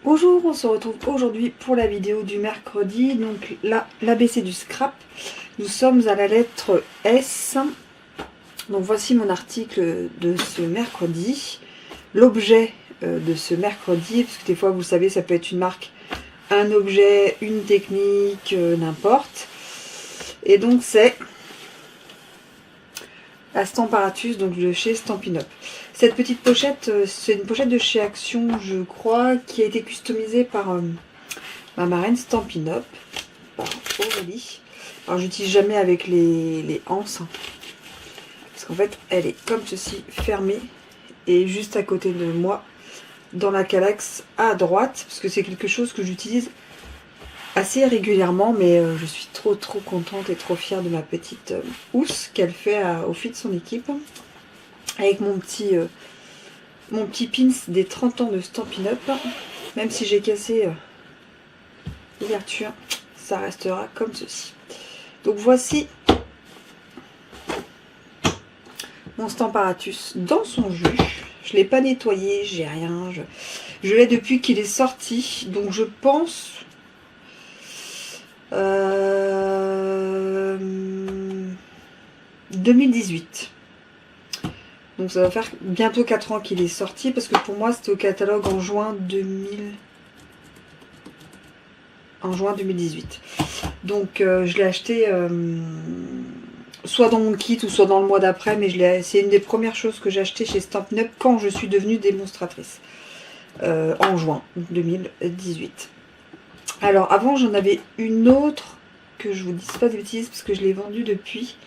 Bonjour, on se retrouve aujourd'hui pour la vidéo du mercredi, donc l'ABC du scrap. Nous sommes à la lettre S. Donc voici mon article de ce mercredi, l'objet de ce mercredi, parce que des fois vous savez ça peut être une marque, un objet, une technique, n'importe. Et donc c'est la Stamparatus, donc de chez Stampin' Up. Cette petite pochette, c'est une pochette de chez Action, je crois, qui a été customisée par ma marraine Stampin' Up, par Aurélie. Alors j'utilise jamais avec les anses, hein, parce qu'en fait elle est comme ceci, fermée, et juste à côté de moi, dans la calaxe à droite, parce que c'est quelque chose que j'utilise assez régulièrement, mais je suis trop contente et trop fière de ma petite housse qu'elle fait au fil de son équipe, avec mon petit pins des 30 ans de Stampin' Up. Même si j'ai cassé l'ouverture, ça restera comme ceci. Donc voici mon Stamparatus dans son jus. Je ne l'ai pas nettoyé, j'ai rien, je l'ai depuis qu'il est sorti, donc je pense 2018. Donc ça va faire bientôt 4 ans qu'il est sorti, parce que pour moi c'était au catalogue en juin 2018. Donc je l'ai acheté soit dans mon kit ou soit dans le mois d'après, mais c'est une des premières choses que j'ai acheté chez Stampin' Up quand je suis devenue démonstratrice, en juin 2018. Alors avant j'en avais une autre, que je vous dise pas de bêtises parce que je l'ai vendue depuis.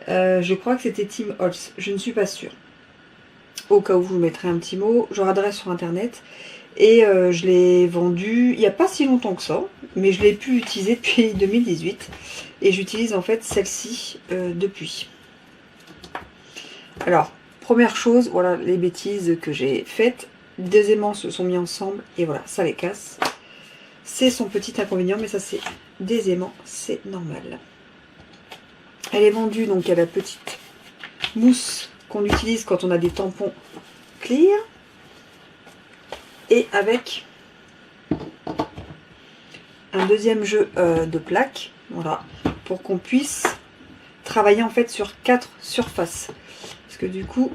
Je crois que c'était Tim Holtz, je ne suis pas sûre. Au cas où, je vous mettrai un petit mot, j'aurai adresse sur internet. Et je l'ai vendue il n'y a pas si longtemps que ça, mais je l'ai pu utiliser depuis 2018. Et j'utilise en fait celle-ci depuis. Alors, première chose, voilà les bêtises que j'ai faites. Deux aimants se sont mis ensemble et voilà, ça les casse. C'est son petit inconvénient, mais ça c'est des aimants, c'est normal. Elle est vendue donc à la petite mousse qu'on utilise quand on a des tampons clear, et avec un deuxième jeu de plaques, voilà, pour qu'on puisse travailler en fait sur 4 surfaces, parce que du coup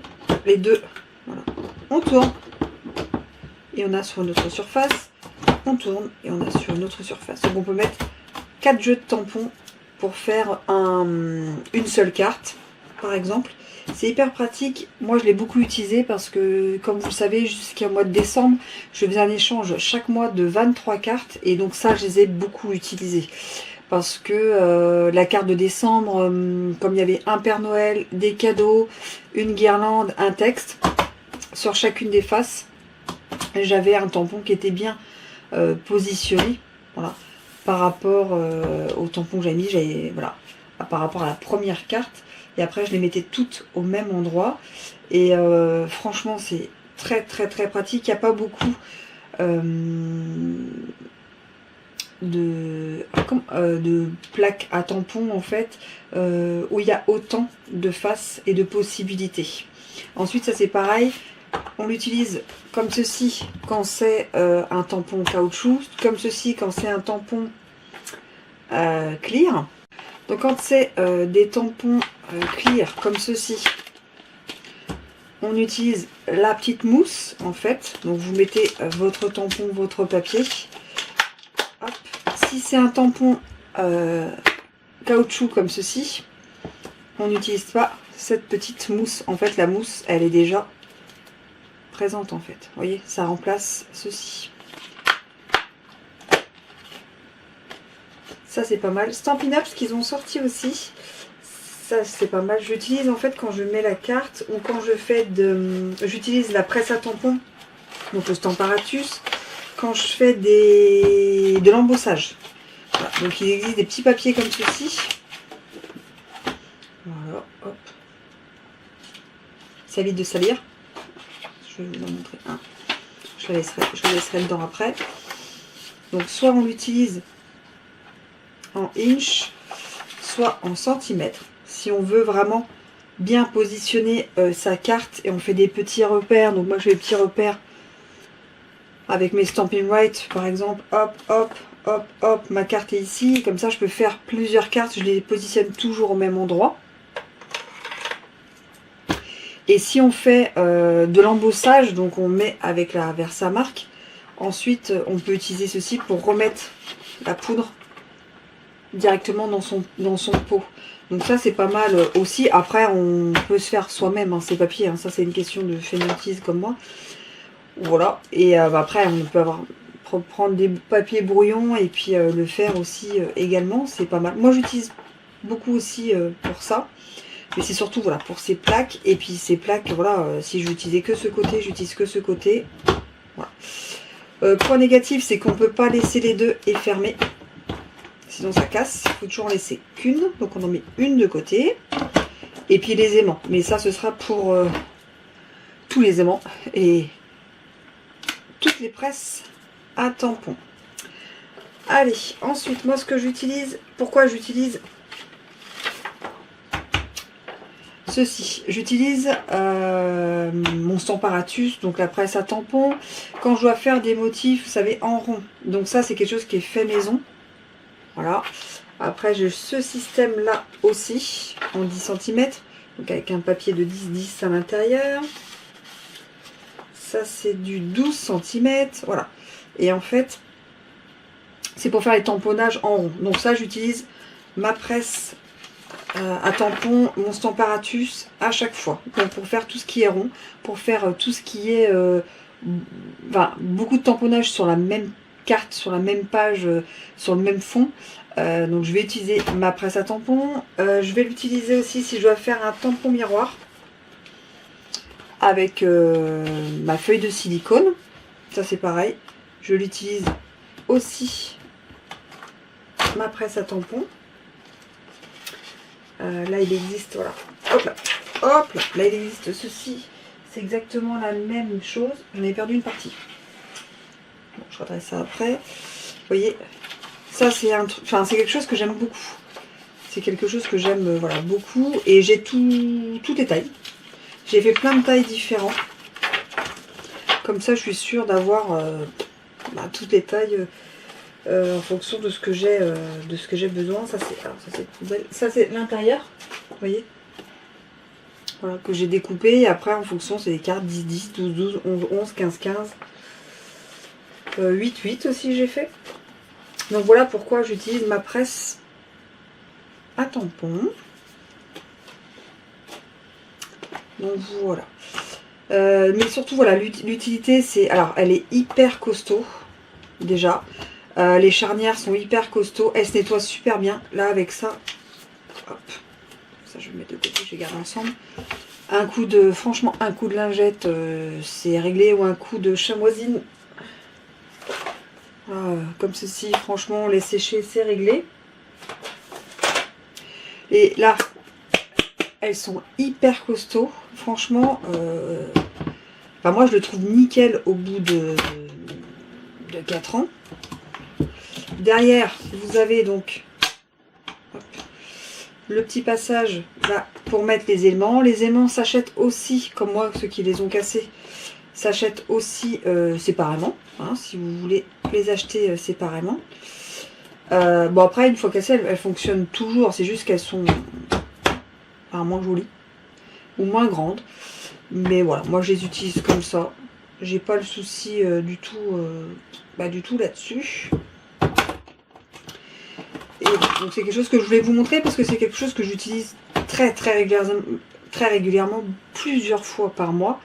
les deux, voilà, on tourne et on a sur une autre surface, on tourne et on a sur une autre surface. Donc on peut mettre 4 jeux de tampons pour faire une seule carte par exemple. C'est hyper pratique. Moi je l'ai beaucoup utilisé parce que comme vous le savez, jusqu'à mois de décembre je faisais un échange chaque mois de 23 cartes, et donc ça je les ai beaucoup utilisées parce que la carte de décembre, comme il y avait un Père Noël, des cadeaux, une guirlande, un texte sur chacune des faces, j'avais un tampon qui était bien positionné, voilà, par rapport au tampon que j'avais mis, voilà, par rapport à la première carte. Et après je les mettais toutes au même endroit, et franchement c'est très pratique. Il n'y a pas beaucoup de plaques à tampons en fait, où il y a autant de faces et de possibilités. Ensuite ça c'est pareil, on l'utilise comme ceci quand c'est un tampon caoutchouc, comme ceci quand c'est un tampon clear. Donc quand c'est des tampons clear comme ceci, on utilise la petite mousse en fait. Donc vous mettez votre tampon, votre papier. Hop. Si c'est un tampon caoutchouc comme ceci, on n'utilise pas cette petite mousse. En fait la mousse elle est déjà présente en fait. Vous voyez, ça remplace ceci. Ça c'est pas mal. Stampin' Up, ce qu'ils ont sorti aussi, ça c'est pas mal. J'utilise en fait quand je mets la carte, ou quand je fais j'utilise la presse à tampons, donc le Stamparatus, quand je fais de l'embossage. Voilà. Donc il existe des petits papiers comme ceci. Voilà, hop. Ça évite de salir. Je vais vous en montrer un. Je le laisserai dedans après. Donc soit on l'utilise en inch, soit en centimètres. Si on veut vraiment bien positionner sa carte et on fait des petits repères, donc moi je fais des petits repères avec mes Stampin' Right par exemple, hop, hop, hop, hop, ma carte est ici, comme ça je peux faire plusieurs cartes, je les positionne toujours au même endroit. Et si on fait de l'embossage, donc on met avec la Versamark, ensuite on peut utiliser ceci pour remettre la poudre directement dans son pot. Donc ça c'est pas mal aussi. Après on peut se faire soi-même hein, ces papiers, hein. Ça c'est une question de fainéantise comme moi. Voilà, et après on peut prendre des papiers brouillons et puis le faire aussi également, c'est pas mal. Moi j'utilise beaucoup aussi pour ça. Mais c'est surtout voilà pour ces plaques. Et puis ces plaques, voilà, si je n'utilisais que ce côté, j'utilise que ce côté. Voilà. Point négatif, c'est qu'on ne peut pas laisser les deux et fermer. Sinon ça casse. Il faut toujours en laisser qu'une. Donc on en met une de côté. Et puis les aimants. Mais ça, ce sera pour tous les aimants. Et toutes les presses à tampons. Allez, ensuite, moi ce que j'utilise, pourquoi j'utilise ceci, j'utilise mon Stamparatus, donc la presse à tampons, quand je dois faire des motifs, vous savez, en rond. Donc ça, c'est quelque chose qui est fait maison. Voilà. Après, j'ai ce système-là aussi, en 10 cm, donc avec un papier de 10-10 à l'intérieur. Ça, c'est du 12 cm, voilà. Et en fait, c'est pour faire les tamponnages en rond. Donc ça, j'utilise ma presse à tampon, mon Stamparatus à chaque fois. Donc pour faire tout ce qui est rond, pour faire tout ce qui est beaucoup de tamponnage sur la même carte, sur la même page, sur le même fond. Donc je vais utiliser ma presse à tampon. Je vais l'utiliser aussi si je dois faire un tampon miroir avec ma feuille de silicone. Ça c'est pareil. Je l'utilise aussi ma presse à tampon. Là il existe, voilà, hop là, hop là, là il existe ceci, c'est exactement la même chose, j'en ai perdu une partie, bon, je redresse ça après, vous voyez, ça c'est un truc, enfin c'est quelque chose que j'aime beaucoup, c'est quelque chose que j'aime voilà, beaucoup, et j'ai toutes les tailles, j'ai fait plein de tailles différentes, comme ça je suis sûre d'avoir toutes les tailles en fonction de ce que j'ai besoin. Ça c'est l'intérieur, vous voyez, voilà, que j'ai découpé, et après en fonction c'est des cartes 10 10 12 12 11 11 15 15 8 8 aussi j'ai fait. Donc voilà pourquoi j'utilise ma presse à tampon. Donc voilà, mais surtout voilà, l'utilité c'est, alors elle est hyper costaud déjà. Les charnières sont hyper costauds, elles se nettoient super bien. Là avec ça, hop, ça je vais le mettre de côté, je vais garder ensemble. Un coup de, franchement un coup de lingette c'est réglé, ou un coup de chamoisine comme ceci, franchement les sécher c'est réglé. Et là elles sont hyper costauds, franchement moi je le trouve nickel au bout de 4 ans. Derrière, vous avez donc le petit passage là pour mettre les aimants. Les aimants s'achètent aussi, comme moi, ceux qui les ont cassés, s'achètent aussi séparément, hein, si vous voulez les acheter séparément. Bon après, une fois cassées, elles fonctionnent toujours, c'est juste qu'elles sont moins jolies ou moins grandes. Mais voilà, moi je les utilise comme ça. J'ai pas le souci du tout là-dessus. Et donc c'est quelque chose que je voulais vous montrer parce que c'est quelque chose que j'utilise très régulièrement, plusieurs fois par mois.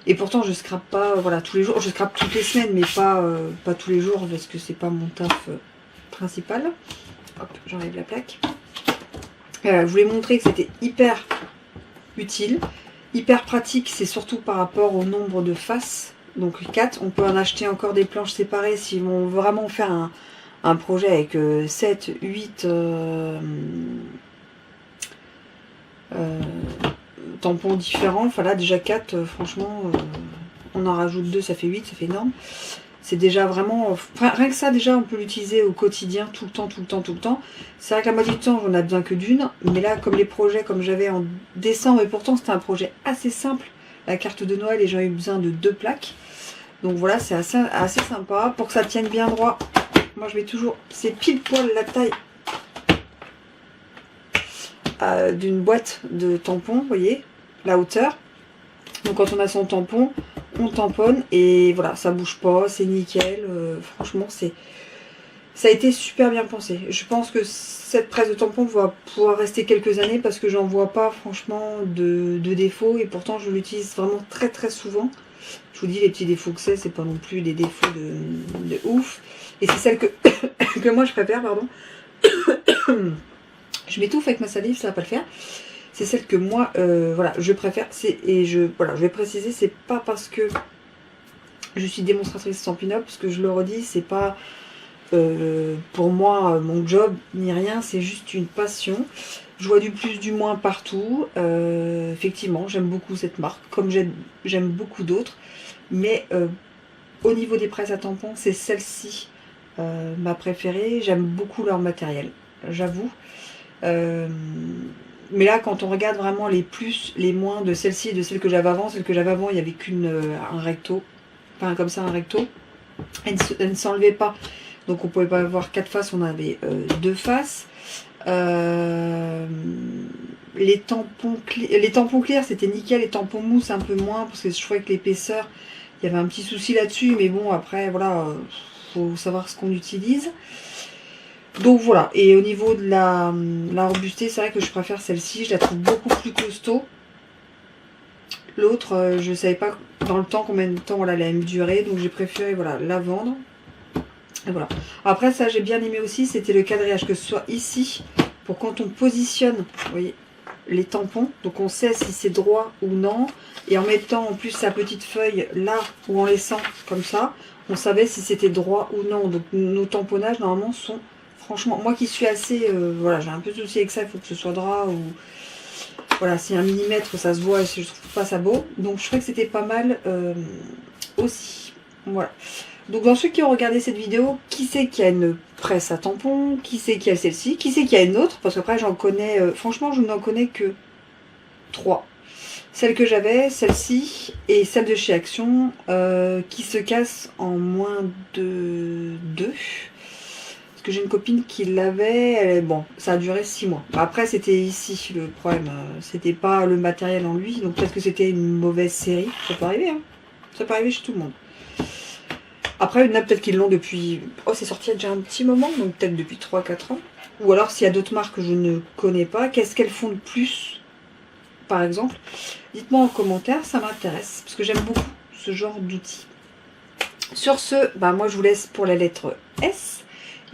Et pourtant je scrape pas voilà, tous les jours, je scrape toutes les semaines, mais pas tous les jours parce que c'est pas mon taf principal. Hop, j'enlève la plaque. Je voulais montrer que c'était hyper utile, hyper pratique, c'est surtout par rapport au nombre de faces. Donc 4, on peut en acheter encore des planches séparées si on veut vraiment faire un projet avec 7, 8 tampons différents. Enfin là déjà 4, franchement, on en rajoute 2, ça fait 8, ça fait énorme. c'est déjà vraiment... Enfin, rien que ça, déjà, on peut l'utiliser au quotidien, tout le temps, tout le temps, tout le temps. C'est vrai que la moitié du temps, j'en ai besoin que d'une. Mais là, comme les projets, comme j'avais en décembre, et pourtant, c'était un projet assez simple. La carte de Noël, et j'ai eu besoin de 2 plaques. Donc voilà, c'est assez sympa. Pour que ça tienne bien droit, moi, je mets toujours... C'est pile poil la taille d'une boîte de tampons, vous voyez, la hauteur. Donc quand on a son tampon, on tamponne et voilà, ça bouge pas, c'est nickel. Franchement, ça a été super bien pensé. Je pense que cette presse de tampon va pouvoir rester quelques années parce que j'en vois pas franchement de défauts et pourtant je l'utilise vraiment très très souvent. Je vous dis, les petits défauts que c'est pas non plus des défauts de ouf. Et c'est celle que moi je préfère, pardon. Je m'étouffe avec ma salive, ça va pas le faire. C'est celle que moi, voilà, je préfère. Voilà, je vais préciser, c'est pas parce que je suis démonstratrice Stampin' Up, parce que je le redis, c'est pas pour moi mon job ni rien, c'est juste une passion. Je vois du plus, du moins partout. Effectivement, j'aime beaucoup cette marque, comme j'aime beaucoup d'autres. Mais au niveau des presses à tampons, c'est celle-ci ma préférée. J'aime beaucoup leur matériel, j'avoue. Mais là, quand on regarde vraiment les plus, les moins de celle-ci et de celle que j'avais avant, il n'y avait un recto, enfin comme ça un recto, elle ne s'enlevait pas, donc on pouvait pas avoir 4 faces, on avait 2 faces. Les tampons clairs c'était nickel, les tampons mousse un peu moins, parce que je trouvais que l'épaisseur, il y avait un petit souci là-dessus, mais bon après voilà, faut savoir ce qu'on utilise. Donc voilà, et au niveau de la robustesse, c'est vrai que je préfère celle-ci, je la trouve beaucoup plus costaud. L'autre, je ne savais pas dans le temps combien de temps elle allait me durer, donc j'ai préféré voilà, la vendre. Et voilà. Après ça, j'ai bien aimé aussi, c'était le quadrillage, que ce soit ici, pour quand on positionne, vous voyez, les tampons, donc on sait si c'est droit ou non, et en mettant en plus sa petite feuille là, ou en laissant comme ça, on savait si c'était droit ou non. Donc nos tamponnages normalement sont... Franchement, moi qui suis assez... voilà, j'ai un peu de souci avec ça, il faut que ce soit droit ou... Voilà, si 1 millimètre, ça se voit et je trouve pas ça beau. Donc je trouvais que c'était pas mal aussi. Voilà. Donc dans ceux qui ont regardé cette vidéo, qui c'est qui a une presse à tampons? Qui c'est qui a celle-ci? Qui c'est qui a une autre? Parce qu'après j'en connais... franchement, je n'en connais que 3. Celle que j'avais, celle-ci et celle de chez Action qui se casse en moins de 2. Que j'ai une copine qui l'avait, bon, ça a duré 6 mois. Après, c'était ici le problème, c'était pas le matériel en lui, donc peut-être que c'était une mauvaise série, ça peut arriver, hein. Ça peut arriver chez tout le monde. Après, il y en a peut-être qui l'ont depuis, oh, c'est sorti il y a déjà un petit moment, donc peut-être depuis 3-4 ans. Ou alors, s'il y a d'autres marques que je ne connais pas, qu'est-ce qu'elles font de plus, par exemple? Dites-moi en commentaire, ça m'intéresse, parce que j'aime beaucoup ce genre d'outils. Sur ce, bah, moi je vous laisse pour la lettre S.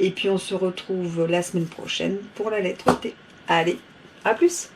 Et puis on se retrouve la semaine prochaine pour la lettre T. Allez, à plus!